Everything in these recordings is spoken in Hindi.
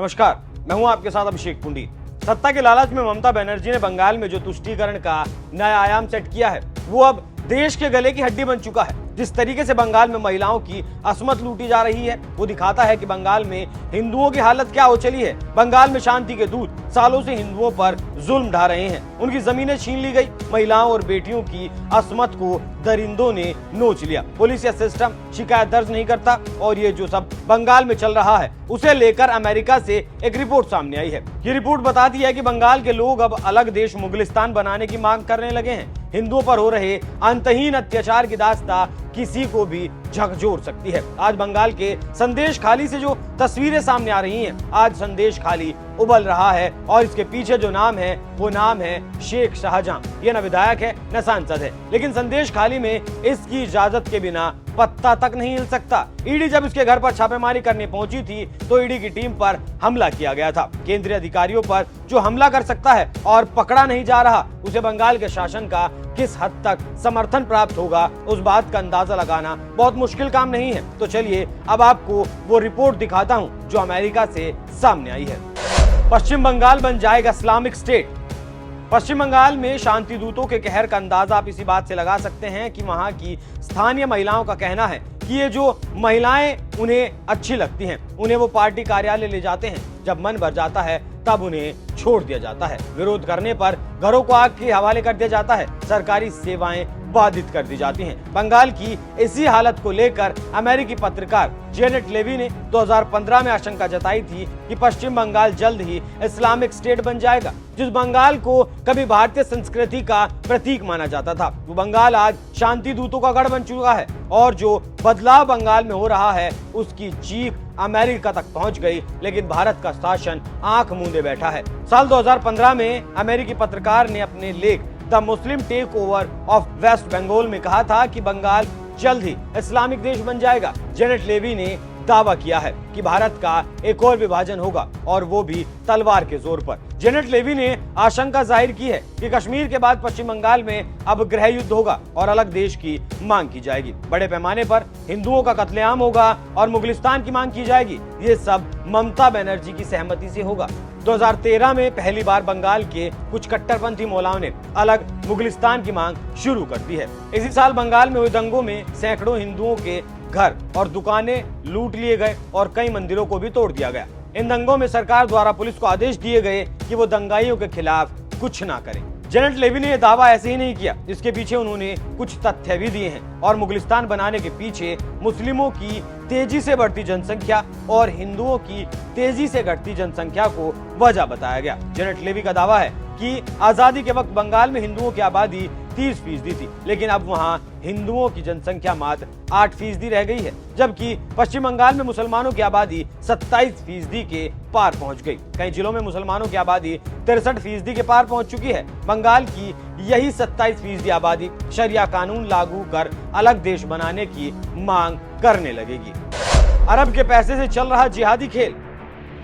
नमस्कार, मैं हूं आपके साथ अभिषेक पुंडी। सत्ता के लालच में ममता बनर्जी ने बंगाल में जो तुष्टीकरण का नया आयाम सेट किया है वो अब देश के गले की हड्डी बन चुका है। जिस तरीके से बंगाल में महिलाओं की असमत लूटी जा रही है वो दिखाता है कि बंगाल में हिंदुओं की हालत क्या हो चली है। बंगाल में शांति के दूत सालों से हिंदुओं पर जुल्म ढा रहे हैं। उनकी जमीनें छीन ली गई, महिलाओं और बेटियों की असमत को दरिंदों ने नोच लिया। पुलिस या सिस्टम शिकायत दर्ज नहीं करता और ये जो सब बंगाल में चल रहा है उसे लेकर अमेरिका से एक रिपोर्ट सामने आई है। ये रिपोर्ट बताती है कि बंगाल के लोग अब अलग देश मुगलिस्तान बनाने की मांग करने लगे हैं। हिंदुओं पर हो रहे अंतहीन अत्याचार की दास्तां किसी को भी झकझोर सकती है। आज बंगाल के संदेश खाली से जो तस्वीरें सामने आ रही हैं, आज संदेश खाली उबल रहा है और इसके पीछे जो नाम है वो नाम है शेख शाहजहां। ये न विधायक है न सांसद है, लेकिन संदेश खाली में इसकी इजाजत के बिना पत्ता तक नहीं हिल सकता। ईडी जब इसके घर पर छापेमारी करने पहुंची थी तो ईडी की टीम पर हमला किया गया था। केंद्रीय अधिकारियों पर जो हमला कर सकता है और पकड़ा नहीं जा रहा, उसे बंगाल के शासन का किस हद तक समर्थन प्राप्त होगा उस बात का अंदाजा लगाना बहुत मुश्किल काम नहीं है। तो चलिए अब आपको वो रिपोर्ट दिखाता हूं जो अमेरिका से सामने आई है। पश्चिम बंगाल बन जाएगा इस्लामिक स्टेट। पश्चिम बंगाल में शांति दूतों के कहर का अंदाजा आप इसी बात से लगा सकते हैं कि वहां की स्थानीय महिलाओं का कहना है कि ये जो महिलाएं उन्हें अच्छी लगती हैं, उन्हें वो पार्टी कार्यालय ले जाते हैं, जब मन भर जाता है तब उन्हें छोड़ दिया जाता है। विरोध करने पर घरों को आग के हवाले कर दिया जाता है, सरकारी सेवाएं बाधित कर दी जाती हैं। बंगाल की इसी हालत को लेकर अमेरिकी पत्रकार जेनेट लेवी ने 2015 में आशंका जताई थी कि पश्चिम बंगाल जल्द ही इस्लामिक स्टेट बन जाएगा। जिस बंगाल को कभी भारतीय संस्कृति का प्रतीक माना जाता था, वो बंगाल आज शांति दूतों का गढ़ बन चुका है और जो बदलाव बंगाल में हो रहा है उसकी चीख अमेरिका तक पहुंच गई, लेकिन भारत का शासन आंख मूंदे बैठा है। साल 2015 में अमेरिकी पत्रकार ने अपने लेख the Muslim takeover of West Bengal में कहा था कि बंगाल जल्द ही इस्लामिक देश बन जाएगा। जेनेट लेवी ने दावा किया है कि भारत का एक और विभाजन होगा और वो भी तलवार के जोर पर। जेनेट लेवी ने आशंका जाहिर की है कि कश्मीर के बाद पश्चिम बंगाल में अब गृह युद्ध होगा और अलग देश की मांग की जाएगी। बड़े पैमाने पर हिंदुओं का कत्लेआम होगा और मुगलिस्तान की मांग की जाएगी। ये सब ममता बनर्जी की सहमति से होगा। 2013 में पहली बार बंगाल के कुछ कट्टरपंथी मौलाओं ने अलग मुगलिस्तान की मांग शुरू कर दी है। इसी साल बंगाल में हुए दंगों में सैकड़ों हिंदुओं के घर और दुकानें लूट लिए गए और कई मंदिरों को भी तोड़ दिया गया। इन दंगों में सरकार द्वारा पुलिस को आदेश दिए गए कि वो दंगाइयों के खिलाफ कुछ ना करें। जेनेट लेवी ने यह दावा ऐसे ही नहीं किया, इसके पीछे उन्होंने कुछ तथ्य भी दिए हैं और मुगलिस्तान बनाने के पीछे मुस्लिमों की तेजी से बढ़ती जनसंख्या और हिंदुओं की तेजी से घटती जनसंख्या को वजह बताया गया। जेनेट लेवी का दावा है कि आजादी के वक्त बंगाल में हिंदुओं की आबादी 30% थी, लेकिन अब वहां हिंदुओं की जनसंख्या मात्र 8% रह गई है, जबकि पश्चिम बंगाल में मुसलमानों की आबादी 27% के पार पहुंच गई। कई जिलों में मुसलमानों की आबादी 63% के पार पहुंच चुकी है। बंगाल की यही 27% आबादी शरिया कानून लागू कर अलग देश बनाने की मांग करने लगेगी। अरब के पैसे से चल रहा जिहादी खेल।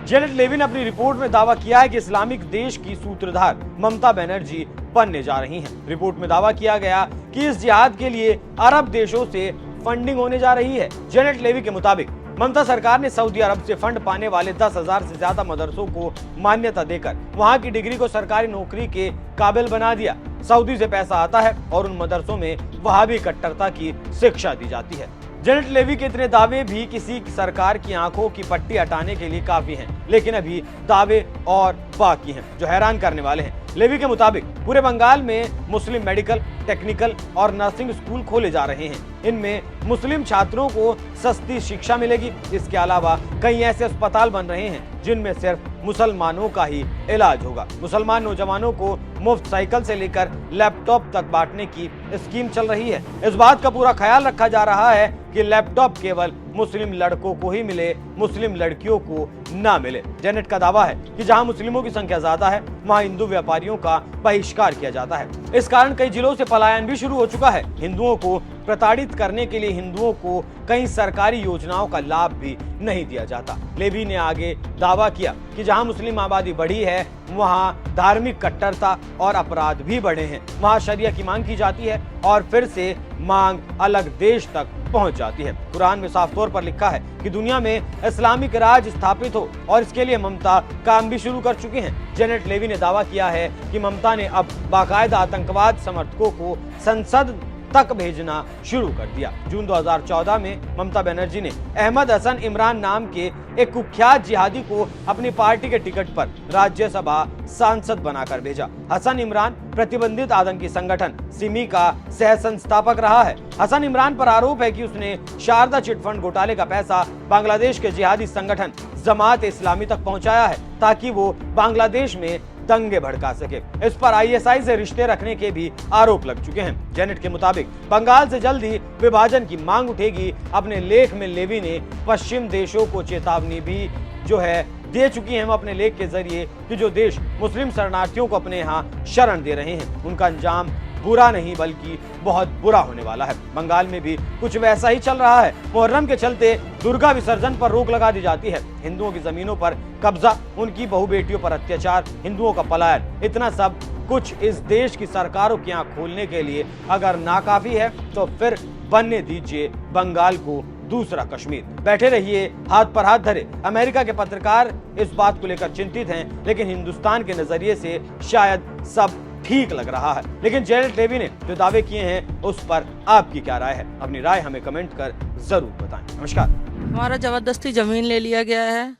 जेनेट लेवी ने अपनी रिपोर्ट में दावा किया है कि इस्लामिक देश की सूत्रधार ममता बनर्जी बनने जा रही हैं। रिपोर्ट में दावा किया गया कि इस जिहाद के लिए अरब देशों से फंडिंग होने जा रही है। जेनेट लेवी के मुताबिक ममता सरकार ने सऊदी अरब से फंड पाने वाले 10,000 से ज्यादा मदरसों को मान्यता देकर वहां की डिग्री को सरकारी नौकरी के काबिल बना दिया। सऊदी से पैसा आता है और उन मदरसों में वहाबी कट्टरता की शिक्षा दी जाती है। जेनेट लेवी के इतने दावे भी किसी सरकार की आंखों की पट्टी हटाने के लिए काफी हैं, लेकिन अभी दावे और बाकी हैं जो हैरान करने वाले हैं। लेवी के मुताबिक पूरे बंगाल में मुस्लिम मेडिकल, टेक्निकल और नर्सिंग स्कूल खोले जा रहे हैं। इनमें मुस्लिम छात्रों को सस्ती शिक्षा मिलेगी। इसके अलावा कई ऐसे अस्पताल बन रहे हैं जिनमें सिर्फ मुसलमानों का ही इलाज होगा। मुसलमान नौजवानों को मुफ्त साइकिल से लेकर लैपटॉप तक बांटने की स्कीम चल रही है। इस बात का पूरा ख्याल रखा जा रहा है कि लैपटॉप केवल मुस्लिम लड़कों को ही मिले, मुस्लिम लड़कियों को ना मिले। जेनेट का दावा है कि जहां मुस्लिमों की संख्या ज्यादा है वहां हिंदू व्यापारियों का बहिष्कार किया जाता है। इस कारण कई जिलों से पलायन भी शुरू हो चुका है। हिंदुओं को प्रताड़ित करने के लिए हिंदुओं को कई सरकारी योजनाओं का लाभ भी नहीं दिया जाता। लेवी ने आगे दावा किया कि जहां मुस्लिम आबादी बढ़ी है वहां धार्मिक कट्टरता और अपराध भी बढ़े हैं। वहां शरिया की मांग की जाती है और फिर से मांग अलग देश तक पहुंच जाती है। कुरान में साफ तौर पर लिखा है कि दुनिया में इस्लामिक राज स्थापित हो और इसके लिए ममता काम भी शुरू कर चुके हैं। जेनेट लेवी ने दावा किया है कि ममता ने अब बाकायदा आतंकवाद समर्थकों को संसद तक भेजना शुरू कर दिया। जून 2014 में ममता बनर्जी ने अहमद हसन इमरान नाम के एक कुख्यात जिहादी को अपनी पार्टी के टिकट पर राज्यसभा सांसद बनाकर भेजा। हसन इमरान प्रतिबंधित आतंकी संगठन सिमी का सह संस्थापक रहा है। हसन इमरान पर आरोप है कि उसने शारदा चिटफंड घोटाले का पैसा बांग्लादेश के जिहादी संगठन जमात इस्लामी तक पहुंचाया है ताकि वो बांग्लादेश में दंगे भड़का सके। इस पर आईएसआई से रिश्ते रखने के भी आरोप लग चुके हैं। जेनेट के मुताबिक बंगाल से जल्द ही विभाजन की मांग उठेगी। अपने लेख में लेवी ने पश्चिम देशों को चेतावनी भी जो है दे चुकी है अपने लेख के जरिए कि जो देश मुस्लिम शरणार्थियों को अपने यहाँ शरण दे रहे हैं उनका अंजाम बुरा नहीं बल्कि बहुत बुरा होने वाला है। बंगाल में भी कुछ वैसा ही चल रहा है। मुहर्रम के चलते दुर्गा विसर्जन पर रोक लगा दी जाती है। हिंदुओं की जमीनों पर कब्जा, उनकी बहु बेटियों पर अत्याचार, हिंदुओं का पलायन, इतना सब कुछ इस देश की सरकारों की आंख खोलने के लिए अगर नाकाफी है तो फिर बनने दीजिए बंगाल को दूसरा कश्मीर। बैठे रहिए हाथ पर हाथ धरे। अमेरिका के पत्रकार इस बात को लेकर चिंतित हैं, लेकिन हिंदुस्तान के नजरिए से शायद सब ठीक लग रहा है। लेकिन जेनेट लेवी ने जो दावे किए हैं उस पर आपकी क्या राय है? अपनी राय हमें कमेंट कर जरूर बताएं। नमस्कार। हमारा जबरदस्ती जमीन ले लिया गया है।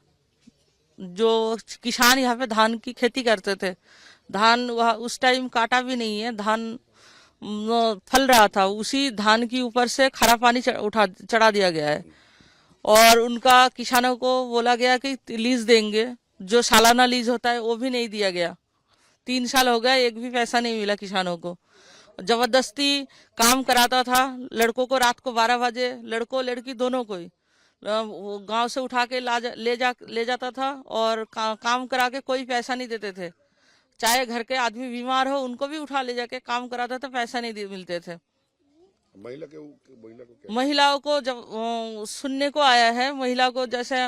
जो किसान यहाँ पे धान की खेती करते थे, धान वह उस टाइम काटा भी नहीं है, धान फल रहा था, उसी धान के ऊपर से खारा पानी चढ़ा दिया गया है और उनका किसानों को बोला गया कि लीज देंगे, जो सालाना लीज होता है वो भी नहीं दिया गया। 3 साल हो गया, एक भी पैसा नहीं मिला किसानों को। जबरदस्ती काम कराता था लड़कों को, रात को 12 बजे लड़कों लड़की दोनों को ही गांव से उठा के ले जाता था और काम करा के कोई पैसा नहीं देते थे। चाहे घर के आदमी बीमार हो उनको भी उठा ले जाके काम कराता था, पैसा नहीं मिलते थे। महिलाओं को जब सुनने को आया है, महिला को जैसे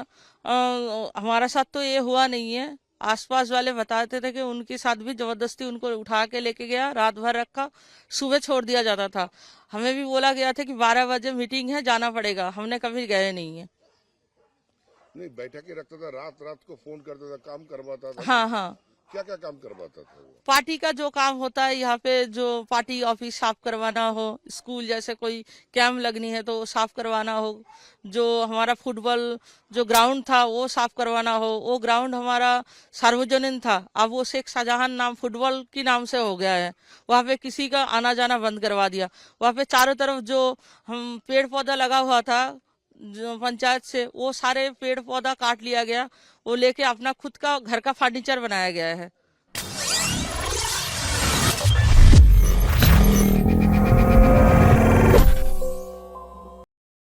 हमारा साथ तो ये हुआ नहीं है, आसपास वाले बताते थे कि उनके साथ भी जबरदस्ती उनको उठा के लेके गया, रात भर रखा, सुबह छोड़ दिया जाता था। हमें भी बोला गया था कि 12 बजे मीटिंग है, जाना पड़ेगा, हमने कभी गए नहीं है। नहीं, बैठक ही रखता था, रात को फोन करता था, काम करवाता था। हाँ हाँ, क्या काम करवाता था वो? पार्टी का जो काम होता है यहाँ पे, जो पार्टी ऑफिस साफ करवाना हो, स्कूल जैसे कोई कैंप लगनी है तो साफ करवाना हो, जो हमारा फुटबॉल जो ग्राउंड था वो साफ करवाना हो, वो ग्राउंड हमारा सार्वजनिक था, अब वो शेख शाहजहां नाम फुटबॉल की नाम से हो गया है। वहाँ पे किसी का आना जाना बंद करवा दिया। वहाँ पे चारों तरफ जो हम पेड़ पौधा लगा हुआ था जो पंचायत से, वो सारे पेड़ पौधा काट लिया गया, वो लेके अपना खुद का घर का फर्नीचर बनाया गया है।